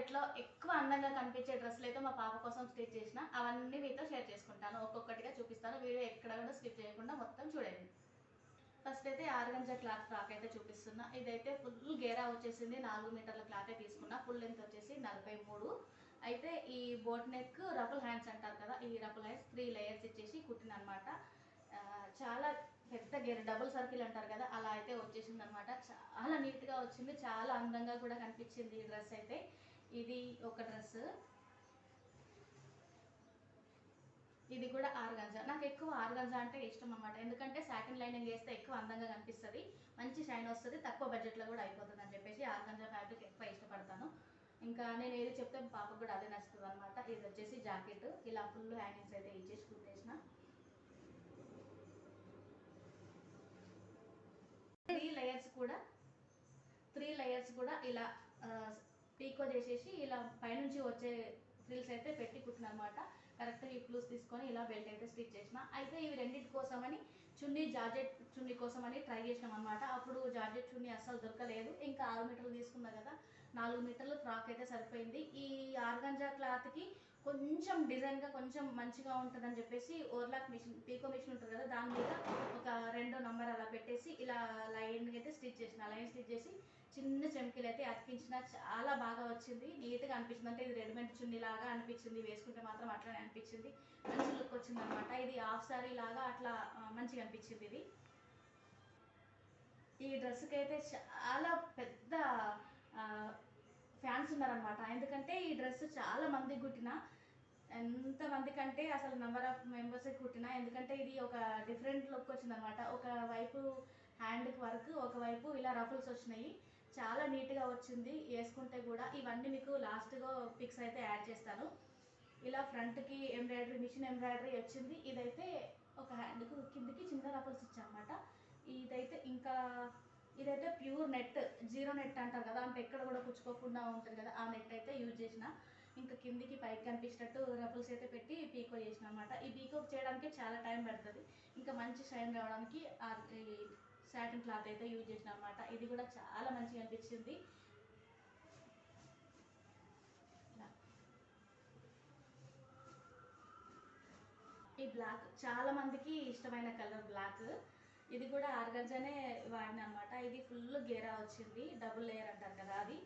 బడ్జెట్లో ఎక్కువ అందంగా కనిపించే డ్రెస్సులు అయితే మా పాప కోసం స్టిచ్ చేసిన అవన్నీ మీతో షేర్ చేసుకుంటాను. ఒక్కొక్కటిగా చూపిస్తాను. వీడియో ఎక్కడ కూడా స్కిప్ చేయకుండా మొత్తం చూడండి. ఫస్ట్ అయితే ఆర్గంజా క్లాత్ ఫ్రాక్ అయితే చూపిస్తున్నా. ఇదైతే ఫుల్ గేరా వచ్చేసింది. 4 మీటర్ల క్లాతే తీసుకున్నా. ఫుల్ లెంత్ వచ్చేసి 43. అయితే ఈ బోట్ నెక్ రఫుల్ హ్యాండ్స్ అంటారు కదా, ఈ రఫుల్ హ్యాండ్స్ 3 లేయర్స్ ఇచ్చేసి కుట్టిన అనమాట. చాలా పెద్ద గేర్, డబుల్ సర్కిల్ అంటారు కదా, అలా అయితే వచ్చేసింది అనమాట. చాలా నీట్గా వచ్చింది, చాలా అందంగా కూడా కనిపించింది ఈ డ్రెస్ అయితే. ఇది ఒక డ్రెస్, ఇది కూడా ఆర్గంజా. నాకు ఎక్కువ ఆర్గంజా అంటే ఇష్టం అనమాట. ఎందుకంటే సాటిన్ లైనింగ్ వేస్తే ఎక్కువ అందంగా కనిపిస్తుంది, మంచి షైన్ వస్తుంది, తక్కువ బడ్జెట్లో కూడా అయిపోతుంది అని చెప్పేసి ఆర్గంజా ఫ్యాబ్రిక్ ఎక్కువ ఇష్టపడతాను. ఇంకా నేను ఏది చెప్తే పాపకు కూడా అదే నచ్చుతుంది అనమాట. ఇది వచ్చేసి జాకెట్, ఇలా ఫుల్ హ్యాంగింగ్స్ అయితే ఇచ్చేసి కుట్టేసిన. 3 లేయర్స్ కూడా ఇలా పీకో చేసేసి ఇలా పైనుంచి వచ్చే ఫ్రిల్స్ అయితే పెట్టి కుట్టిన అనమాట. కరెక్ట్గా ఈ ఫ్లూస్ తీసుకొని ఇలా బెల్ట్ అయితే స్టిచ్ చేసిన. అయితే ఇవి రెండింటి కోసమని చున్నీ, జార్జెట్ చున్నీ కోసమని ట్రై చేసినాం అనమాట. అప్పుడు జార్జెట్ చున్నీ అస్సలు దొరకలేదు. ఇంకా 6 మీటర్లు తీసుకున్నా కదా, 4 మీటర్లు ఫ్రాక్ అయితే సరిపోయింది. ఈ ఆర్గంజా క్లాత్కి కొంచెం డిజైన్గా కొంచెం మంచిగా ఉంటుందని చెప్పేసి ఓవర్లాక్ మిషన్, పీకో మిషన్ ఉంటుంది కదా, దాని మీద ఒక 2 నంబర్ అలా పెట్టేసి ఇలా లైన్ అయితే స్టిచ్ చేసిన. లైన్ స్టిచ్ చేసి చిన్న చెంకీలు అయితే అతికించిన. చాలా బాగా వచ్చింది, నీట్గా అనిపించింది. అంటే ఇది రెడీమేడ్ చున్నీ లాగా అనిపించింది, వేసుకుంటే మాత్రం అట్లానే అనిపించింది, మంచి లుక్ వచ్చింది అనమాట. ఇది హాఫ్ సారీ లాగా అట్లా మంచిగా అనిపించింది. ఇది ఈ డ్రెస్కి అయితే చాలా పెద్ద ఫ్యాన్స్ ఉన్నారనమాట. ఎందుకంటే ఈ డ్రెస్ చాలా మందికి కుట్టిన, ఎంతమంది కంటే అసలు నెంబర్ ఆఫ్ మెంబర్స్కి కుట్టిన. ఎందుకంటే ఇది ఒక డిఫరెంట్ లుక్ వచ్చింది అనమాట. ఒకవైపు హ్యాండ్కి వర్క్, ఒకవైపు ఇలా రఫుల్స్ వచ్చినాయి, చాలా నీట్గా వచ్చింది వేసుకుంటే కూడా. ఇవన్నీ మీకు లాస్ట్గా పిక్స్ అయితే యాడ్ చేస్తాను. ఇలా ఫ్రంట్కి ఎంబ్రాయిడరీ, మిషన్ ఎంబ్రాయిడరీ వచ్చింది. ఇదైతే ఒక హ్యాండ్కు కిందికి చిన్న రఫుల్స్ ఇచ్చామన్నమాట. ఇదైతే ప్యూర్ నెట్, జీరో నెట్ అంటారు కదా, అంటే ఎక్కడ కూడా పుచ్చుకోకుండా ఉంటుంది కదా, ఆ నెట్ అయితే యూజ్ చేసిన. ఇంకా కిందికి పైకి కనిపించినట్టు రఫుల్స్ అయితే పెట్టి పీకో చేసిన అనమాట. ఈ పీకో చేయడానికి చాలా టైం పడుతుంది. ఇంకా మంచి షైన్ రావడానికి ఈ సాటిన్ క్లాత్ అయితే యూజ్ చేసిన అనమాట. ఇది కూడా చాలా మంచిగా అనిపించింది. ఈ బ్లాక్ చాలా మందికి ఇష్టమైన కలర్ బ్లాక్. ఇది కూడా ఆర్గంజానే వాడిన అనమాట. ఇది ఫుల్ గేరా వచ్చింది, డబుల్ లేయర్ అంటారు కదా, అది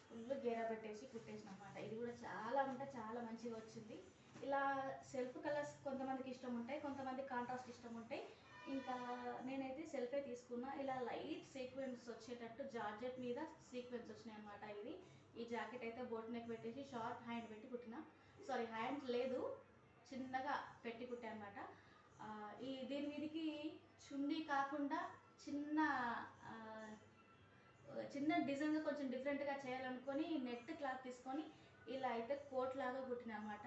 ఫుల్ గేరా పెట్టేసి కుట్టేసిన అనమాట. ఇది కూడా చాలా అంటే చాలా మంచిగా వచ్చింది. ఇలా సెల్ఫ్ కలర్స్ కొంతమందికి ఇష్టం ఉంటాయి, కొంతమంది కాంట్రాస్ట్ ఇష్టం ఉంటాయి. ఇంకా నేనైతే సెల్ఫే తీసుకున్నా. ఇలా లైట్ సీక్వెన్స్ వచ్చేటట్టు జార్జెట్ మీద సీక్వెన్స్ వచ్చినాయి అనమాట. ఈ జాకెట్ అయితే బోట్ నెక్ పెట్టేసి షార్ట్ హ్యాండ్ పెట్టి కుట్టిన. సారీ, హ్యాండ్ లేదు, చిన్నగా పెట్టి కుట్టా అనమాట. దీని మీదకి చున్నీ కాకుండా చిన్న చిన్న డిజైన్గా కొంచెం డిఫరెంట్గా చేయాలనుకొని నెట్ క్లాత్ తీసుకొని ఇలా అయితే కోట్ లాగా కుట్టిన అనమాట.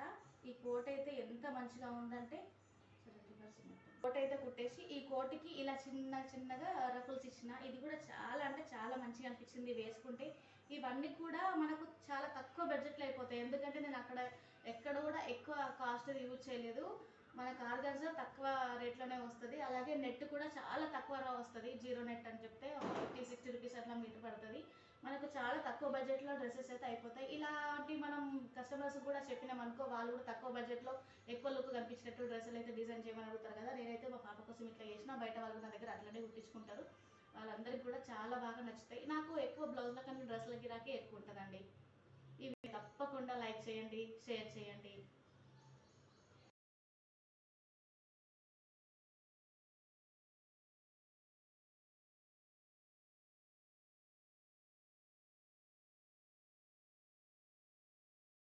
ఈ కోట్ అయితే ఎంత మంచిగా ఉందంటే, కోట్ అయితే కుట్టేసి ఈ కోట్కి ఇలా చిన్నగా రఫుల్స్ ఇచ్చిన. ఇది కూడా చాలా అంటే చాలా మంచిగా అనిపించింది వేసుకుంటే. ఇవన్నీ కూడా మనకు చాలా తక్కువ బడ్జెట్లో అయిపోతాయి. ఎందుకంటే నేను ఎక్కడ కూడా ఎక్కువ కాస్ట్ యూజ్ చేయలేదు. మనకు ఆర్గంజా తక్కువ రేట్లోనే వస్తుంది. అలాగే నెట్ కూడా చాలా తక్కువ వస్తుంది, జీరో నెట్ అని చెప్తే 50-60 రూపీస్ అట్లా మీటర్ పడుతుంది. మనకు చాలా తక్కువ బడ్జెట్లో డ్రెస్సెస్ అయితే అయిపోతాయి. ఇలాంటి మనం కస్టమర్స్ కూడా చెప్పినామనుకో, వాళ్ళు కూడా తక్కువ బడ్జెట్లో ఎక్కువ లుక్ కనిపించినట్టు డ్రెస్సులు అయితే డిజైన్ చేయమని అడుగుతారు కదా. నేనైతే మా పాప కోసం ఇట్లా చేసిన, బయట వాళ్ళు నా దగ్గర అట్లనే కుట్టించుకుంటారు. వాళ్ళందరికీ కూడా చాలా బాగా నచ్చుతాయి. నాకు ఎక్కువ బ్లౌజ్ల కన్నా డ్రెస్సుల గిరాకీ ఎక్కువ ఉంటుందండి. ఇవి తప్పకుండా లైక్ చేయండి, షేర్ చేయండి.